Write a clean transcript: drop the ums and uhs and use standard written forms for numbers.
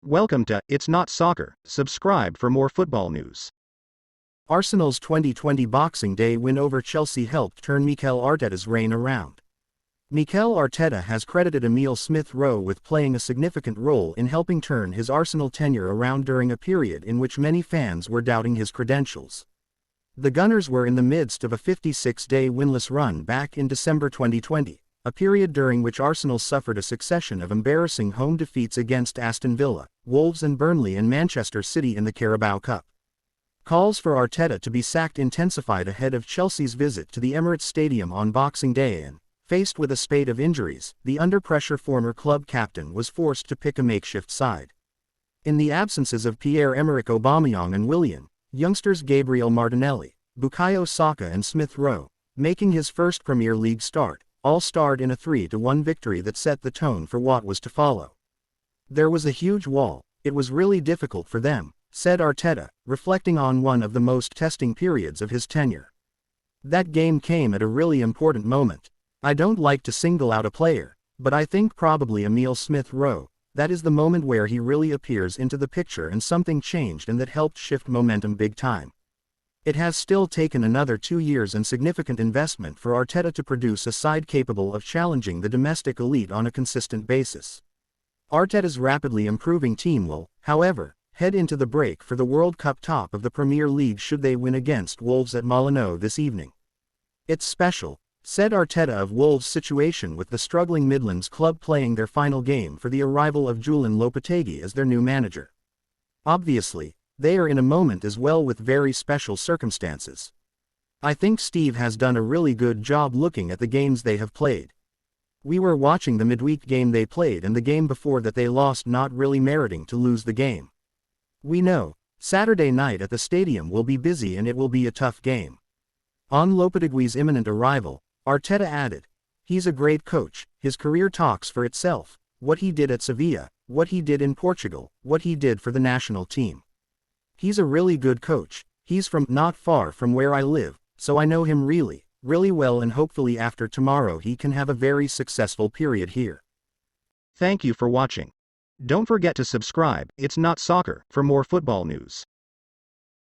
Welcome to It's Not Soccer. Subscribe for more football news. Arsenal's 2020 Boxing Day win over Chelsea helped turn Mikel Arteta's reign around. Mikel Arteta has credited Emile Smith-Rowe with playing a significant role in helping turn his Arsenal tenure around during a period in which many fans were doubting his credentials. The Gunners were in the midst of a 56-day winless run back in December 2020, a period during which Arsenal suffered a succession of embarrassing home defeats against Aston Villa, Wolves and Burnley and Manchester City in the Carabao Cup. Calls for Arteta to be sacked intensified ahead of Chelsea's visit to the Emirates Stadium on Boxing Day and, faced with a spate of injuries, the under-pressure former club captain was forced to pick a makeshift side. In the absences of Pierre-Emerick Aubameyang and Willian, youngsters Gabriel Martinelli, Bukayo Saka and Smith-Rowe, making his first Premier League start, all starred in a 3-1 victory that set the tone for what was to follow. There was a huge wall. It was really difficult for them, said Arteta, reflecting on one of the most testing periods of his tenure. That game came at a really important moment. I don't like to single out a player, but I think probably Emile Smith-Rowe. That is the moment where he really appears into the picture and something changed and that helped shift momentum big time. It has still taken another 2 years and significant investment for Arteta to produce a side capable of challenging the domestic elite on a consistent basis. Arteta's rapidly improving team will, however, head into the break for the World Cup top of the Premier League should they win against Wolves at Molineux this evening. It's special, said Arteta of Wolves' situation with the struggling Midlands club playing their final game for the arrival of Julian Lopetegui as their new manager. Obviously, they are in a moment as well with very special circumstances. I think Steve has done a really good job looking at the games they have played. We were watching the midweek game they played and the game before that they lost, not really meriting to lose the game. We know, Saturday night at the stadium will be busy and it will be a tough game. On Lopetegui's imminent arrival, Arteta added, "He's a great coach, his career talks for itself, what he did at Sevilla, what he did in Portugal, what he did for the national team. He's a really good coach. He's from not far from where I live, so I know him really, really well and hopefully after tomorrow he can have a very successful period here." Thank you for watching. Don't forget to subscribe, It's Not Soccer, for more football news.